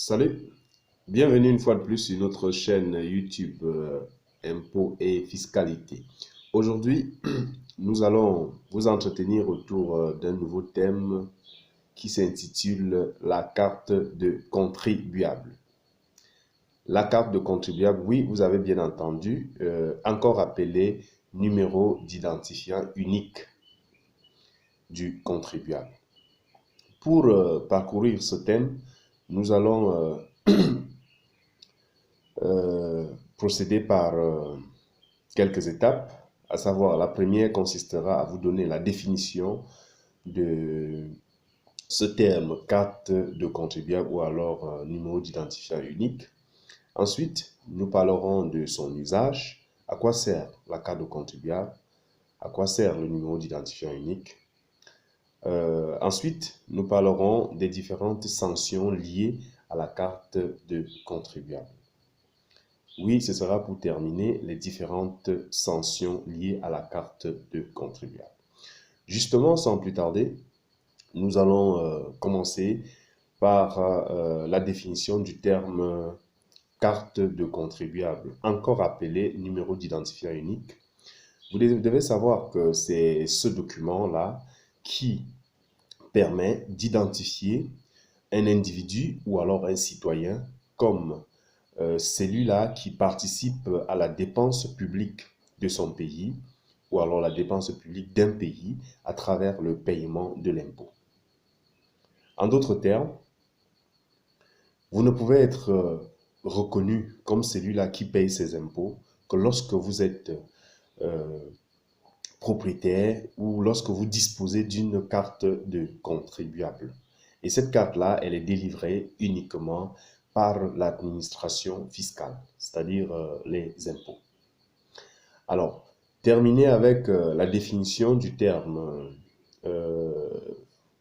Salut, bienvenue une fois de plus sur notre chaîne YouTube Impôts et Fiscalité. Aujourd'hui, nous allons vous entretenir autour d'un nouveau thème qui s'intitule la carte de contribuable. La carte de contribuable, oui, vous avez bien entendu, encore appelée numéro d'identifiant unique du contribuable. Pour parcourir ce thème, nous allons procéder par quelques étapes, à savoir la première consistera à vous donner la définition de ce terme carte de contribuable ou alors numéro d'identifiant unique. Ensuite, nous parlerons de son usage, à quoi sert la carte de contribuable, à quoi sert le numéro d'identifiant unique. Ensuite, nous parlerons des différentes sanctions liées à la carte de contribuable. Oui, ce sera pour terminer les différentes sanctions liées à la carte de contribuable. Justement, sans plus tarder, nous allons commencer par la définition du terme carte de contribuable, encore appelé numéro d'identifiant unique. Vous devez savoir que c'est ce document-là qui permet d'identifier un individu ou alors un citoyen comme celui-là qui participe à la dépense publique de son pays ou alors la dépense publique d'un pays à travers le paiement de l'impôt. En d'autres termes, vous ne pouvez être reconnu comme celui-là qui paye ses impôts que lorsque vous êtes propriétaire ou lorsque vous disposez d'une carte de contribuable. Et cette carte-là, elle est délivrée uniquement par l'administration fiscale, c'est-à-dire les impôts. Alors, terminer avec la définition du terme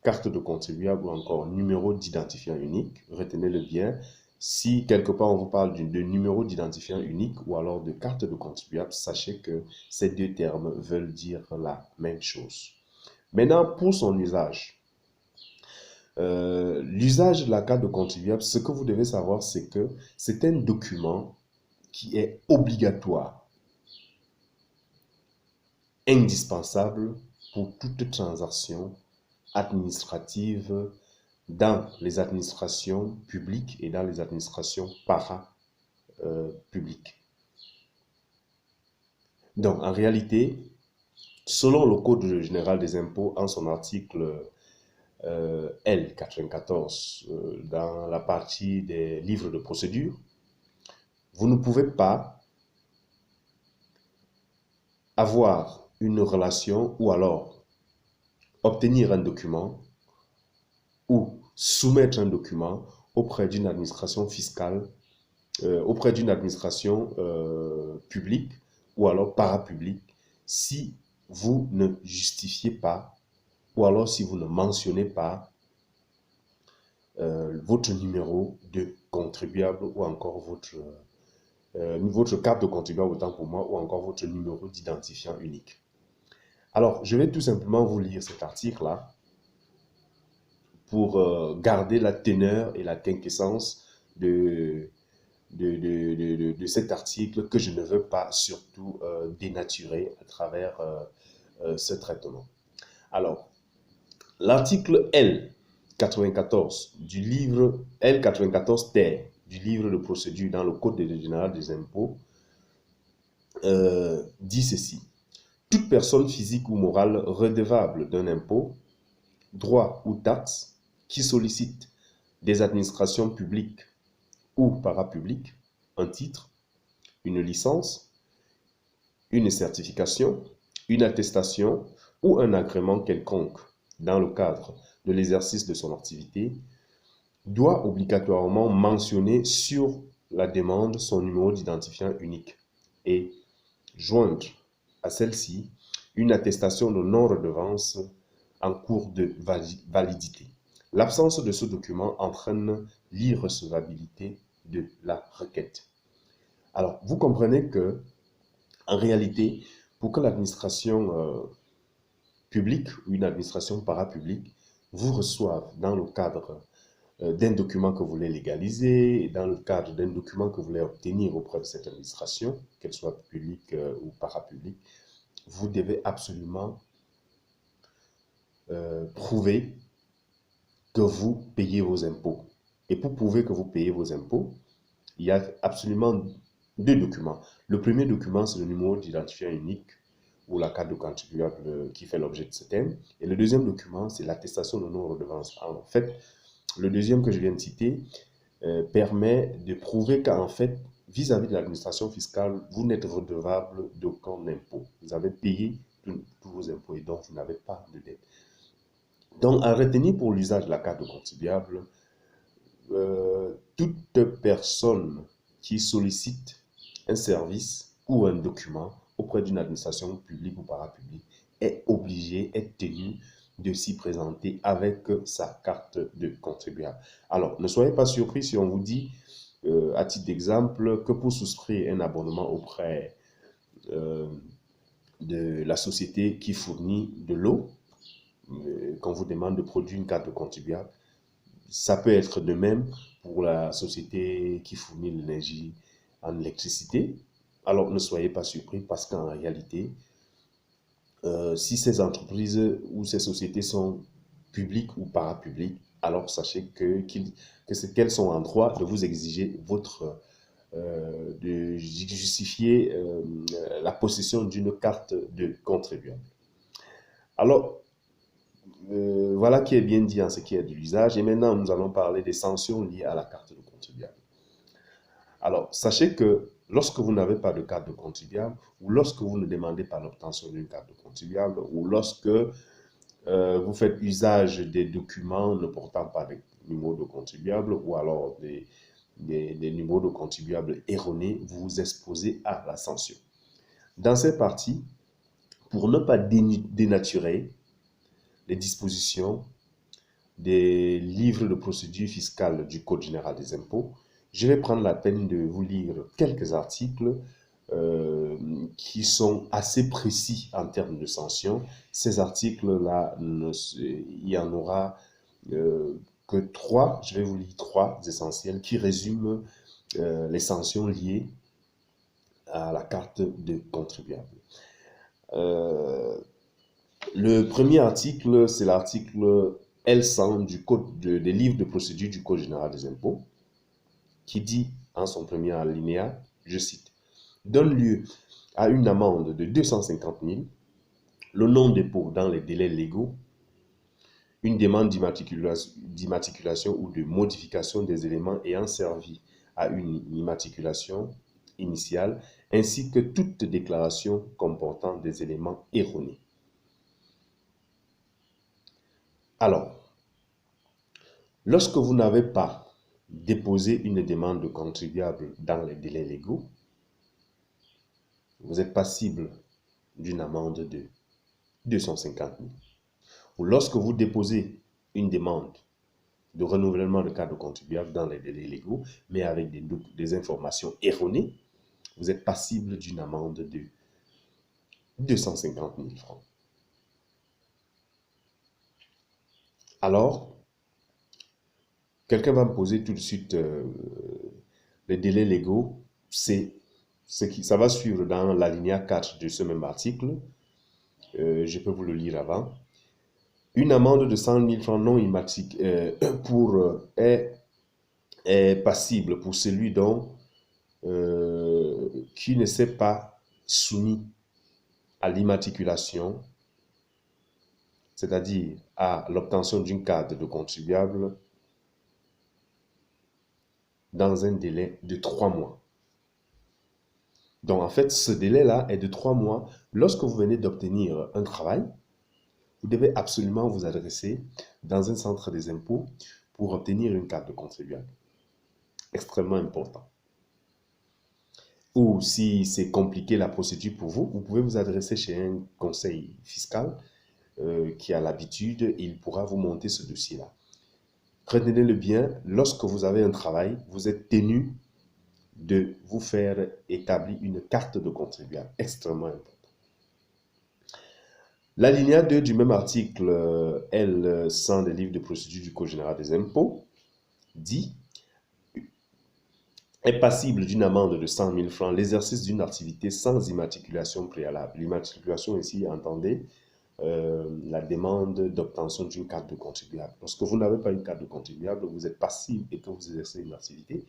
carte de contribuable ou encore numéro d'identifiant unique. Retenez-le bien. Si quelque part on vous parle de numéro d'identifiant unique ou alors de carte de contribuable, sachez que ces deux termes veulent dire la même chose. Maintenant, pour son usage. L'usage de la carte de contribuable, ce que vous devez savoir, c'est que c'est un document qui est obligatoire, indispensable pour toute transaction administrative dans les administrations publiques et dans les administrations para-publiques. Donc, en réalité, selon le Code général des impôts, en son article L94, dans la partie des livres de procédure, vous ne pouvez pas avoir une relation ou alors obtenir un document ou soumettre un document auprès d'une administration fiscale, auprès d'une administration publique ou alors parapublique si vous ne justifiez pas ou alors si vous ne mentionnez pas votre numéro de contribuable ou encore votre carte de contribuable autant pour moi ou encore votre numéro d'identifiant unique. Alors, je vais tout simplement vous lire cet article-là pour garder la teneur et la quintessence de cet article que je ne veux pas surtout dénaturer à travers ce traitement. Alors, l'article L94 du livre L94 ter du livre de procédure dans le Code général des impôts dit ceci. Toute personne physique ou morale redevable d'un impôt, droit ou taxe qui sollicite des administrations publiques ou parapubliques un titre, une licence, une certification, une attestation ou un agrément quelconque dans le cadre de l'exercice de son activité, doit obligatoirement mentionner sur la demande son numéro d'identifiant unique et joindre à celle-ci une attestation de non-redevance en cours de validité. L'absence de ce document entraîne l'irrecevabilité de la requête. Alors, vous comprenez que, en réalité, pour que l'administration publique ou une administration parapublique vous reçoive dans le cadre d'un document que vous voulez légaliser, dans le cadre d'un document que vous voulez obtenir auprès de cette administration, qu'elle soit publique ou parapublique, vous devez absolument prouver que vous payez vos impôts. Et pour prouver que vous payez vos impôts, il y a absolument deux documents. Le premier document, c'est le numéro d'identifiant unique ou la carte de contribuable qui fait l'objet de ce thème. Et le deuxième document, c'est l'attestation de non-redevance. En fait, le deuxième que je viens de citer permet de prouver qu'en fait, vis-à-vis de l'administration fiscale, vous n'êtes redevable d'aucun impôt. Vous avez payé tous vos impôts et donc vous n'avez pas de dette. Donc, à retenir pour l'usage de la carte de contribuable, toute personne qui sollicite un service ou un document auprès d'une administration publique ou parapublique est obligée, est tenue de s'y présenter avec sa carte de contribuable. Alors, ne soyez pas surpris si on vous dit, à titre d'exemple, que pour souscrire un abonnement auprès de la société qui fournit de l'eau, qu'on vous demande de produire une carte de contribuable, ça peut être de même pour la société qui fournit l'énergie en électricité. Alors, ne soyez pas surpris parce qu'en réalité, si ces entreprises ou ces sociétés sont publiques ou parapubliques, alors sachez qu'elles sont en droit de vous exiger de justifier la possession d'une carte de contribuable. Alors, voilà qui est bien dit en ce qui est de l'usage. Et maintenant, nous allons parler des sanctions liées à la carte de contribuable. Alors, sachez que lorsque vous n'avez pas de carte de contribuable, ou lorsque vous ne demandez pas l'obtention d'une carte de contribuable, ou lorsque vous faites usage des documents ne portant pas de numéro de contribuable, ou alors des numéros de contribuable erronés, vous vous exposez à la sanction. Dans cette partie, pour ne pas dénaturer les dispositions des livres de procédure fiscale du Code général des impôts, je vais prendre la peine de vous lire quelques articles qui sont assez précis en termes de sanctions. Ces articles-là, il y en aura que trois, je vais vous lire trois essentiels qui résument les sanctions liées à la carte de contribuable. Le premier article, c'est l'article L100 du Code des livres de procédure du Code général des impôts, qui dit en son premier alinéa, je cite, donne lieu à une amende de 250 000, le non-dépôt dans les délais légaux, une demande d'immatriculation ou de modification des éléments ayant servi à une immatriculation initiale, ainsi que toute déclaration comportant des éléments erronés. Alors, lorsque vous n'avez pas déposé une demande de contribuable dans les délais légaux, vous êtes passible d'une amende de 250 000. Ou lorsque vous déposez une demande de renouvellement de carte de contribuable dans les délais légaux, mais avec des informations erronées, vous êtes passible d'une amende de 250 000 francs. Alors, quelqu'un va me poser tout de suite les délais légaux, ça va suivre dans l'alinéa 4 de ce même article. Je peux vous le lire avant. Une amende de 100 000 francs non est passible pour celui qui ne s'est pas soumis à l'immatriculation, c'est-à-dire à l'obtention d'une carte de contribuable dans un délai de 3 mois. Donc, en fait, ce délai-là est de 3 mois. Lorsque vous venez d'obtenir un travail, vous devez absolument vous adresser dans un centre des impôts pour obtenir une carte de contribuable. Extrêmement important. Ou si c'est compliqué la procédure pour vous, vous pouvez vous adresser chez un conseil fiscal qui a l'habitude, il pourra vous monter ce dossier-là. Retenez-le bien, lorsque vous avez un travail, vous êtes tenu de vous faire établir une carte de contribuable. Extrêmement important. L'alinéa 2 du même article L100 des livres de procédure du Code général des impôts dit est passible d'une amende de 100 000 francs l'exercice d'une activité sans immatriculation préalable. L'immatriculation ici, entendez, la demande d'obtention d'une carte de contribuable. Lorsque vous n'avez pas une carte de contribuable, vous êtes passible et que vous exercez une activité,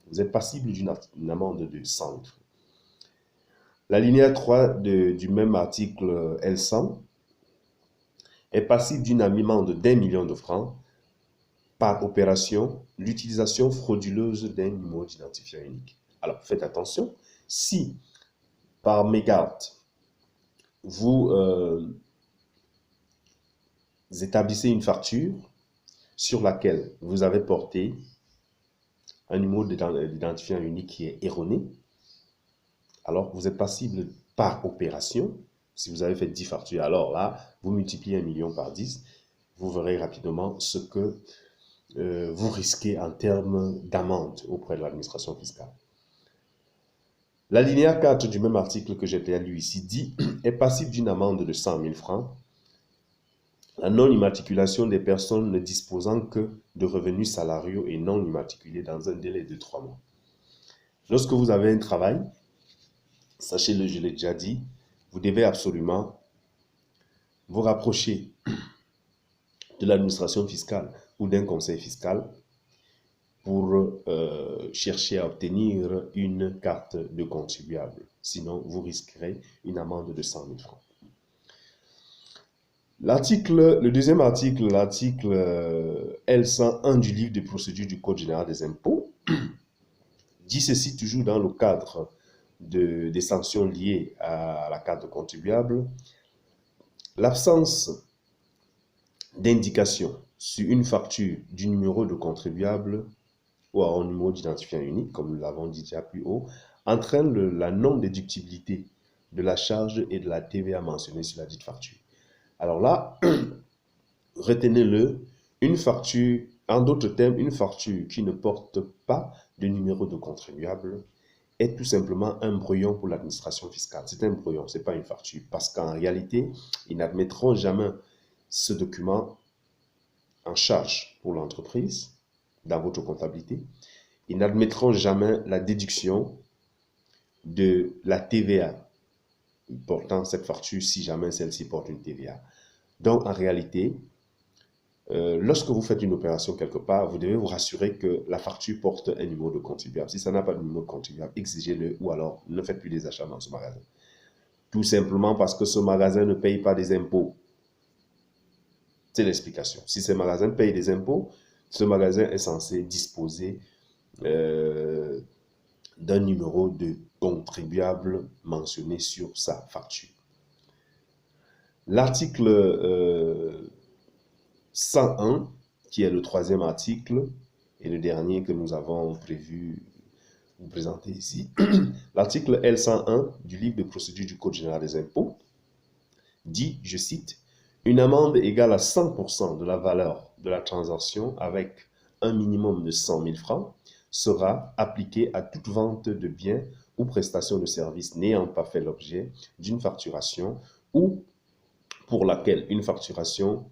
vous êtes passible d'une amende de 100 000 francs. L'alinéa 3 du même article L100 est passible d'une amende d'1 million de francs par opération l'utilisation frauduleuse d'un numéro d'identifiant unique. Alors, faites attention, si par mégarde, vous établissez une facture sur laquelle vous avez porté un numéro d'identifiant unique qui est erroné, alors vous êtes passible par opération. Si vous avez fait 10 factures, alors là, vous multipliez 1 million par 10, vous verrez rapidement ce que vous risquez en termes d'amende auprès de l'administration fiscale. L'alinéa 4 du même article que j'ai lu ici dit est passible d'une amende de 100 000 francs la non-immatriculation des personnes ne disposant que de revenus salariaux et non immatriculés dans un délai de 3 mois. Lorsque vous avez un travail, sachez-le, je l'ai déjà dit, vous devez absolument vous rapprocher de l'administration fiscale ou d'un conseil fiscal pour chercher à obtenir une carte de contribuable. Sinon, vous risquerez une amende de 100 000 francs. Le deuxième article, l'article L101 du livre de procédure du Code général des impôts, dit ceci toujours dans le cadre des sanctions liées à la carte de contribuable. L'absence d'indication sur une facture du numéro de contribuable ou un numéro d'identifiant unique, comme nous l'avons dit déjà plus haut, entraîne la non-déductibilité de la charge et de la TVA mentionnée sur la dite facture. Alors là, retenez-le, une facture, en d'autres termes, une facture qui ne porte pas de numéro de contribuable est tout simplement un brouillon pour l'administration fiscale. C'est un brouillon, ce n'est pas une facture. Parce qu'en réalité, ils n'admettront jamais ce document en charge pour l'entreprise dans votre comptabilité. Ils n'admettront jamais la déduction de la TVA portant cette facture si jamais celle-ci porte une TVA. Donc, en réalité, lorsque vous faites une opération quelque part, vous devez vous rassurer que la facture porte un numéro de contribuable. Si ça n'a pas de numéro de contribuable, exigez-le ou alors ne faites plus des achats dans ce magasin. Tout simplement parce que ce magasin ne paye pas des impôts. C'est l'explication. Si ce magasin paye des impôts, ce magasin est censé disposer d'un numéro de contribuable mentionné sur sa facture. L'article 101, qui est le troisième article et le dernier que nous avons prévu vous présenter ici. L'article L101 du livre de procédure du Code général des impôts dit, je cite, « Une amende égale à 100% de la valeur de la transaction avec un minimum de 100 000 francs sera appliquée à toute vente de biens ou prestation de services n'ayant pas fait l'objet d'une facturation ou pour laquelle une facturation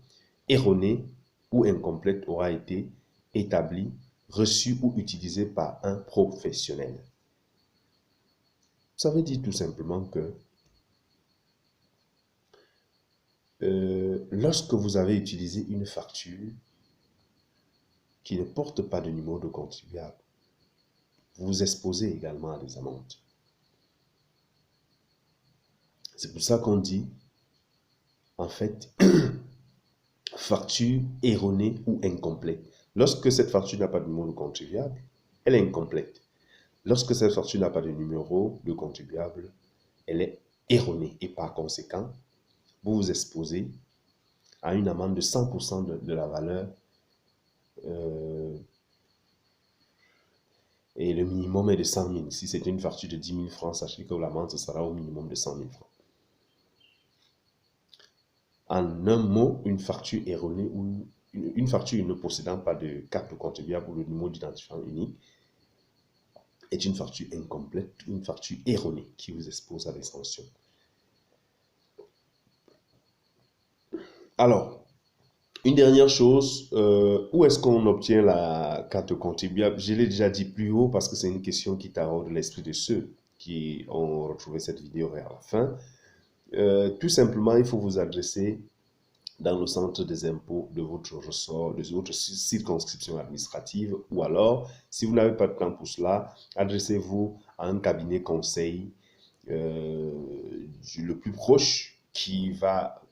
erronée ou incomplète aura été établie, reçue ou utilisée par un professionnel. » Ça veut dire tout simplement que lorsque vous avez utilisé une facture qui ne porte pas de numéro de contribuable, vous vous exposez également à des amendes. C'est pour ça qu'on dit, en fait, facture erronée ou incomplète. Lorsque cette facture n'a pas de numéro de contribuable, elle est incomplète. Lorsque cette facture n'a pas de numéro de contribuable, elle est erronée. Et par conséquent, vous vous exposez à une amende de 100% de la valeur et le minimum est de 100 000. Si c'est une facture de 10 000 francs, sachez que l'amende sera au minimum de 100 000 francs. En un mot, une facture erronée ou une facture ne possédant pas de carte de contribuable ou de numéro d'identifiant unique est une facture incomplète, une facture erronée qui vous expose à des sanctions. Alors, Une dernière chose, où est-ce qu'on obtient la carte de contribuable? Je l'ai déjà dit plus haut parce que c'est une question qui taraude l'esprit de ceux qui ont retrouvé cette vidéo vers la fin. Tout simplement, il faut vous adresser dans le centre des impôts de votre ressort, de votre circonscription administrative, ou alors, si vous n'avez pas de temps pour cela, adressez-vous à un cabinet conseil le plus proche qui va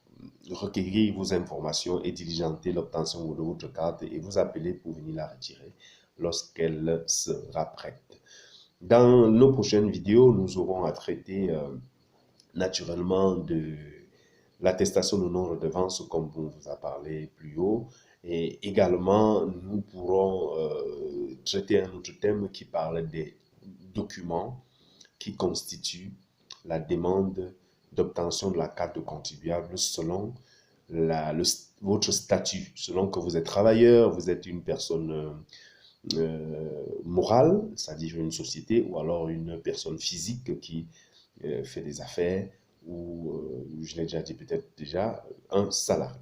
recueillir vos informations et diligenter l'obtention de votre carte et vous appeler pour venir la retirer lorsqu'elle sera prête. Dans nos prochaines vidéos, nous aurons à traiter naturellement de l'attestation de non-redevance, comme on vous a parlé plus haut, et également nous pourrons traiter un autre thème qui parle des documents qui constituent la demande d'obtention de la carte de contribuable selon votre statut, selon que vous êtes travailleur, vous êtes une personne morale, c'est-à-dire une société, ou alors une personne physique qui fait des affaires, ou je l'ai déjà dit peut-être déjà, un salarié.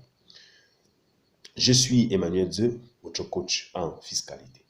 Je suis Emmanuel Zeu, votre coach en fiscalité.